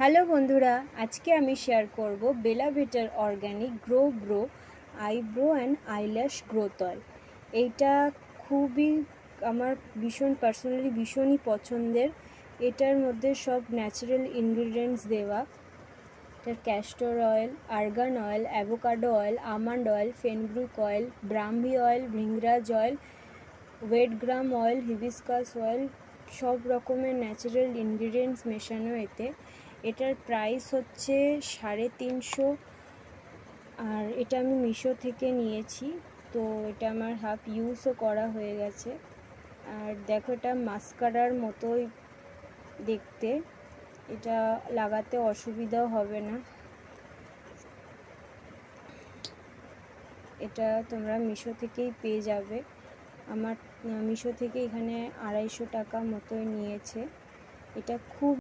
Hello বন্ধুরা, আজকে আমি শেয়ার করব Bella Vita organic grow eyebrow and eyelash growth oil. এইটা খুবই আমার পার্সোনালি ভীষণই পছন্দের। এটার মধ্যে সব ন্যাচারাল ইনগ্রিডিয়েন্টস দেওয়া। এটার castor oil, argan oil, avocado oil, almond oil, fenugreek oil, brahmi oil, bhringraj oil, wheat germ oil, hibiscus oil, সব রকমের ন্যাচারাল ইনগ্রিডিয়েন্টস মেশানো এতে। এটার প্রাইস হচ্ছে 350। আর এটা আমি মিশো থেকে নিয়েছি, তো এটা আমার হাফ ইউজও করা হয়ে গেছে। আর দেখো, এটা মাস্কারার মতোই দেখতে, এটা লাগাতে অসুবিধাও হবে না। এটা তোমরা মিশো থেকেই পেয়ে যাবে। আমার মিশো থেকে এখানে 250 টাকা মতোই নিয়েছে। এটা খুব